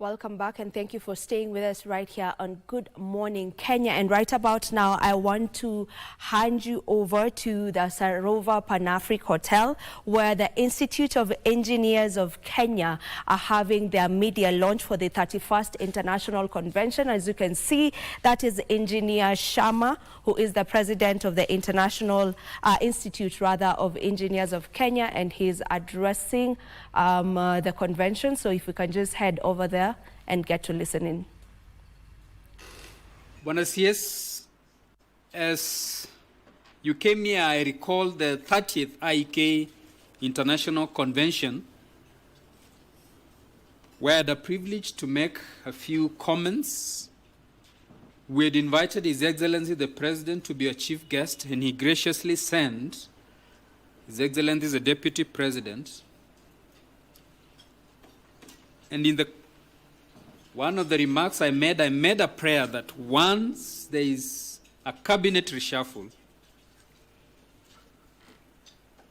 Welcome back, and thank you for staying with us right here on Good Morning Kenya. And right about now, I want to hand you over to the Sarova Pan-Afric Hotel, where the Institute of Engineers of Kenya are having their media launch for the 31st International Convention. As you can see, that is Engineer Sharma, who is the president of the International Institute of Engineers of Kenya, and he's addressing the convention. So if we can just head over there and get to listen in. Buenos Dias. As you came here, I recall the 30th IEK International Convention, where I had the privilege to make a few comments. We had invited His Excellency the President to be a chief guest, and he graciously sent His Excellency the Deputy President. And in one of the remarks I made a prayer that once there is a cabinet reshuffle,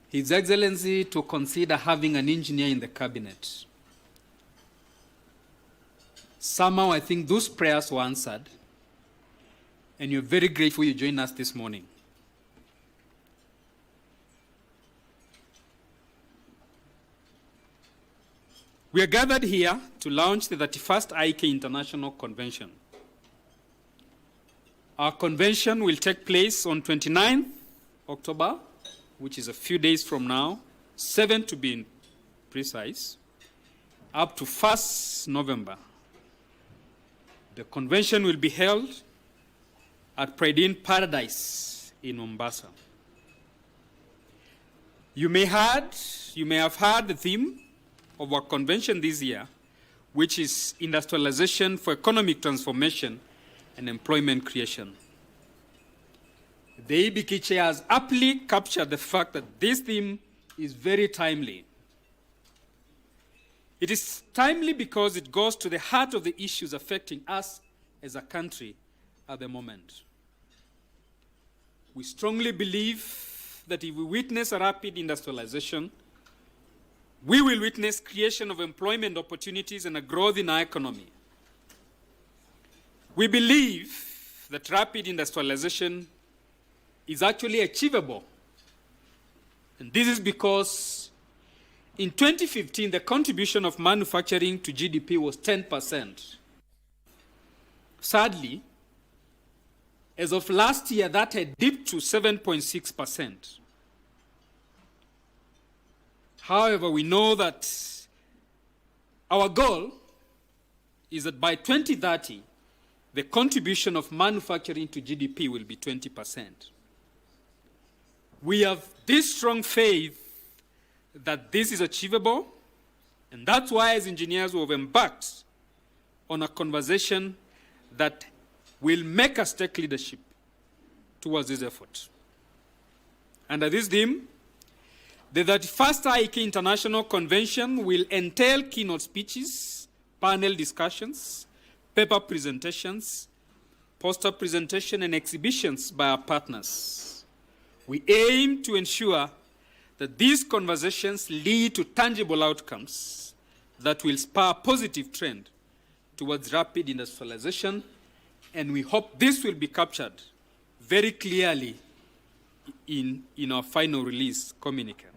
His Excellency to consider having an engineer in the cabinet. Somehow I think those prayers were answered, and you're very grateful you joined us this morning. We are gathered here to launch the 31st IEK International Convention. Our convention will take place on 29th October, which is a few days from now, 7 to be precise, up to 1st November. The convention will be held at Pride in Paradise in Mombasa. You may have heard the theme of our convention this year, which is industrialization for economic transformation and employment creation. The EBK chair has aptly captured the fact that this theme is very timely. It is timely because it goes to the heart of the issues affecting us as a country at the moment. We strongly believe that if we witness a rapid industrialization, we will witness creation of employment opportunities and a growth in our economy. We believe that rapid industrialization is actually achievable. And this is because in 2015, the contribution of manufacturing to GDP was 10%. Sadly, as of last year, that had dipped to 7.6%. However, we know that our goal is that by 2030, the contribution of manufacturing to GDP will be 20%. We have this strong faith that this is achievable, and that's why as engineers we have embarked on a conversation that will make us take leadership towards this effort. Under this theme, the 31st IEK International Convention will entail keynote speeches, panel discussions, paper presentations, poster presentation, and exhibitions by our partners. We aim to ensure that these conversations lead to tangible outcomes that will spur a positive trend towards rapid industrialization, and we hope this will be captured very clearly in our final release communique.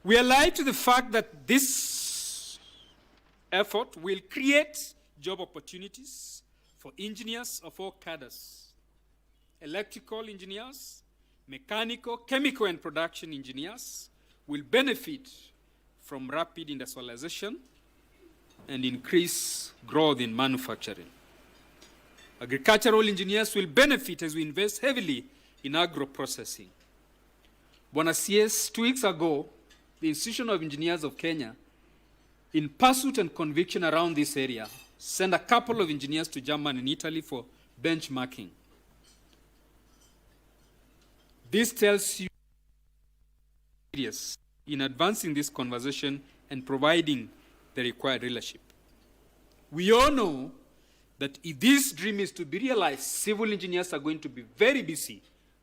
We are alive to the fact that this effort will create job opportunities for engineers of all cadres: electrical engineers, mechanical, chemical, and production engineers will benefit from rapid industrialization and increase growth in manufacturing. Agricultural engineers will benefit as we invest heavily in agro-processing. Buenos Dias, 2 weeks ago, the Institute of Engineers of Kenya, in pursuit and conviction around this area, sent a couple of engineers to Germany and Italy for benchmarking. This tells you in advancing this conversation and providing the required leadership. We all know that if this dream is to be realized, civil engineers are going to be very busy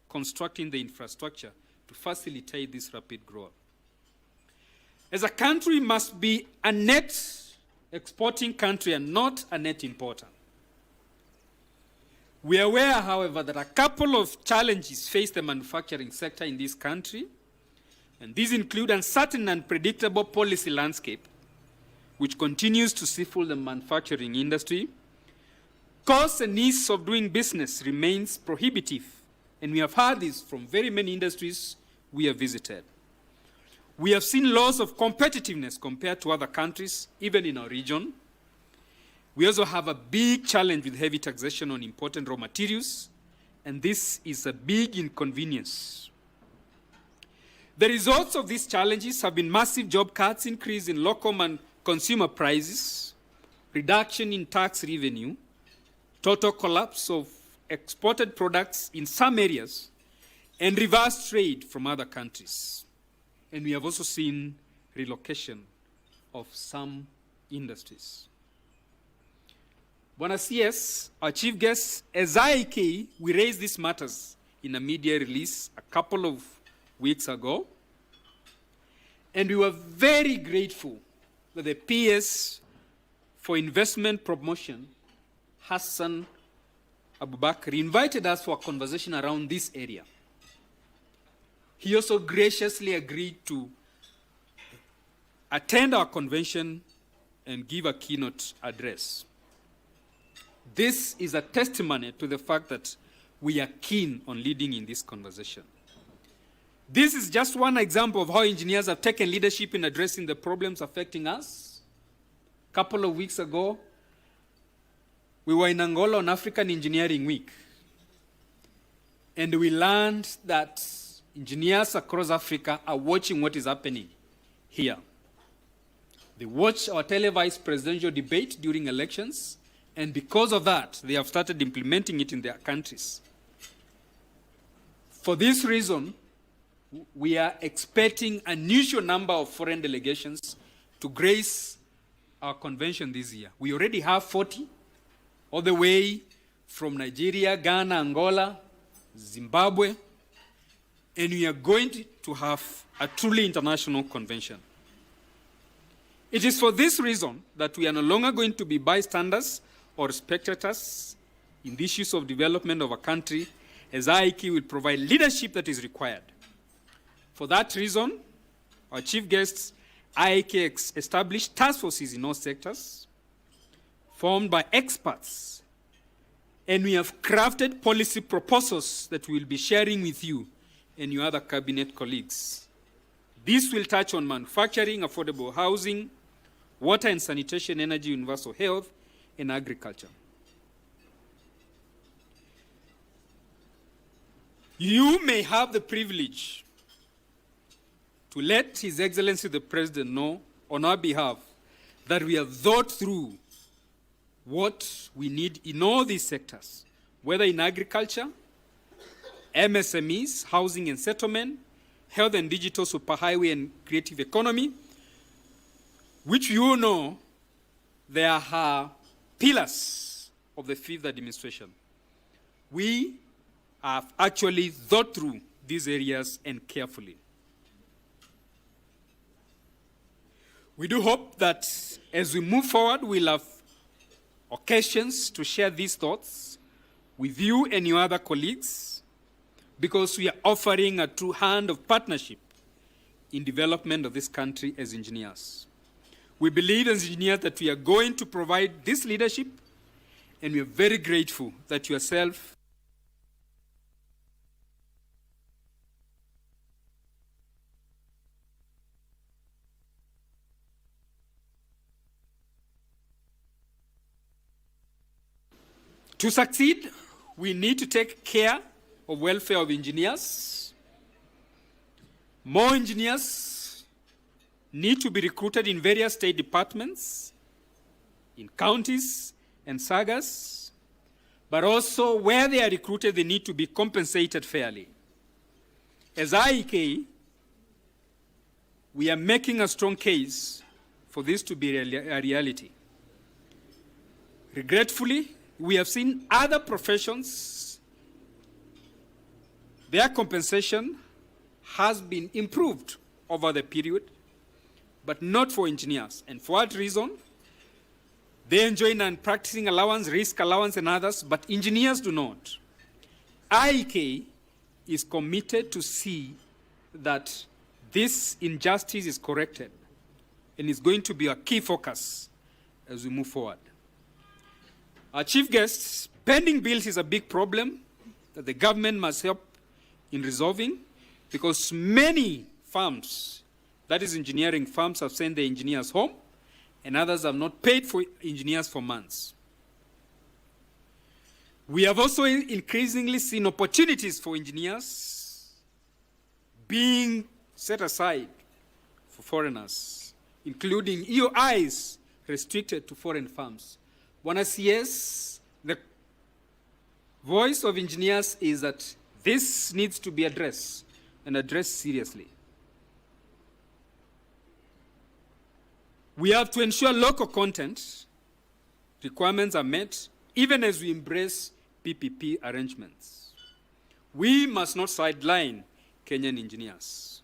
constructing the infrastructure to facilitate this rapid growth. As a country, we must be a net exporting country and not a net importer. We are aware, however, that a couple of challenges face the manufacturing sector in this country, and these include uncertain and unpredictable policy landscape, which continues to stifle the manufacturing industry. Costs and ease of doing business remains prohibitive, and we have heard this from very many industries we have visited. We have seen loss of competitiveness compared to other countries, even in our region. We also have a big challenge with heavy taxation on important raw materials, and this is a big inconvenience. The results of these challenges have been massive job cuts, increase in local and consumer prices, reduction in tax revenue, total collapse of exported products in some areas, and reverse trade from other countries. And we have also seen relocation of some industries. Bwana CS, our chief guest, as IEK, we raised these matters in a media release a couple of weeks ago. And we were very grateful that the PS for Investment Promotion, Hassan Abubakar, invited us for a conversation around this area. He also graciously agreed to attend our convention and give a keynote address. This is a testimony to the fact that we are keen on leading in this conversation. This is just one example of how engineers have taken leadership in addressing the problems affecting us. A couple of weeks ago, we were in Angola on African Engineering Week, and we learned that engineers across Africa are watching what is happening here. They watch our televised presidential debate during elections, and because of that, they have started implementing it in their countries. For this reason, we are expecting an unusual number of foreign delegations to grace our convention this year. We already have 40, all the way from Nigeria, Ghana, Angola, Zimbabwe, and we are going to have a truly international convention. It is for this reason that we are no longer going to be bystanders or spectators in the issues of development of a country, as IEK will provide leadership that is required. For that reason, our chief guests, IEK established task forces in all sectors, formed by experts, and we have crafted policy proposals that we will be sharing with you and your other cabinet colleagues. This will touch on manufacturing, affordable housing, water and sanitation, energy, universal health, and agriculture. You may have the privilege to let His Excellency the President know on our behalf that we have thought through what we need in all these sectors, whether in agriculture, MSMEs, housing and settlement, health and digital superhighway and creative economy, which you know they are pillars of the fifth administration. We have actually thought through these areas and carefully. We do hope that as we move forward, we'll have occasions to share these thoughts with you and your other colleagues, because we are offering a true hand of partnership in development of this country as engineers. We believe as engineers that we are going to provide this leadership, and we are very grateful that yourself to succeed, we need to take care of welfare of engineers. More engineers need to be recruited in various state departments, in counties and sagas, but also where they are recruited, they need to be compensated fairly. As IEK, we are making a strong case for this to be a reality. Regretfully, we have seen other professions, their compensation has been improved over the period, but not for engineers. And for what reason? They enjoy non-practicing allowance, risk allowance, and others, but engineers do not. IEK is committed to see that this injustice is corrected and is going to be a key focus as we move forward. Our chief guests, pending bills is a big problem that the government must help in resolving, because many firms, that is engineering firms, have sent their engineers home, and others have not paid for engineers for months. We have also increasingly seen opportunities for engineers being set aside for foreigners, including EOIs restricted to foreign firms. Bwana CS, the voice of engineers is that this needs to be addressed, and addressed seriously. We have to ensure local content requirements are met, even as we embrace PPP arrangements. We must not sideline Kenyan engineers.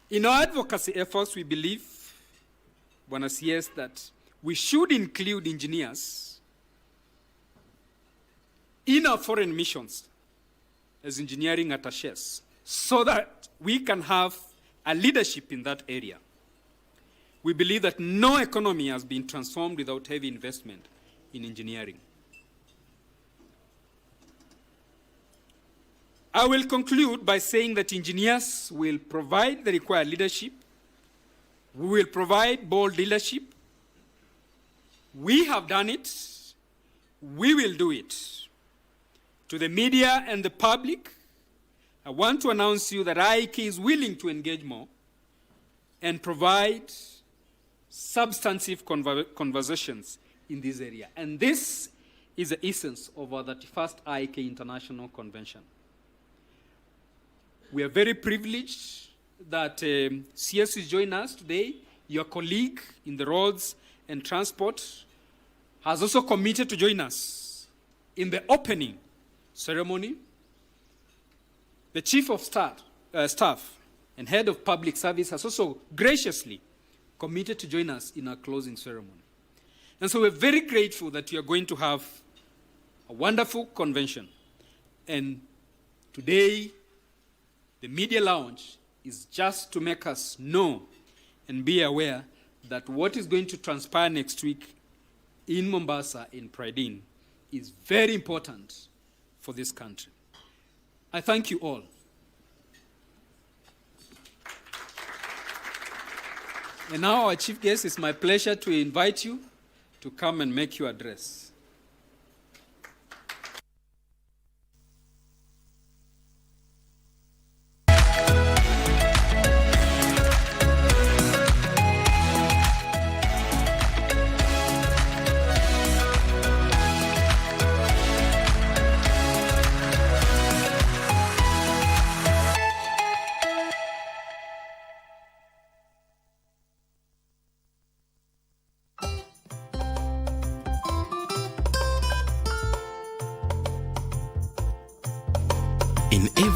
In our advocacy efforts, we believe, Bwana CS, that we should include engineers in our foreign missions as engineering attaches, so that we can have a leadership in that area. We believe that no economy has been transformed without heavy investment in engineering. I will conclude by saying that engineers will provide the required leadership. We will provide bold leadership. We have done it. We will do it. To the media and the public, I want to announce to you that IEK is willing to engage more and provide substantive conversations in this area. And this is the essence of our 31st IEK International Convention. We are very privileged that CS is joining us today. Your colleague in the roads and transport has also committed to join us in the opening ceremony. The Chief of Staff and Head of Public Service has also graciously committed to join us in our closing ceremony. And so we're very grateful that you are going to have a wonderful convention. And today, the media lounge is just to make us know and be aware that what is going to transpire next week in Mombasa, in Pride Inn, is very important for this country. I thank you all. And now our chief guest, it's my pleasure to invite you to come and make your address. In every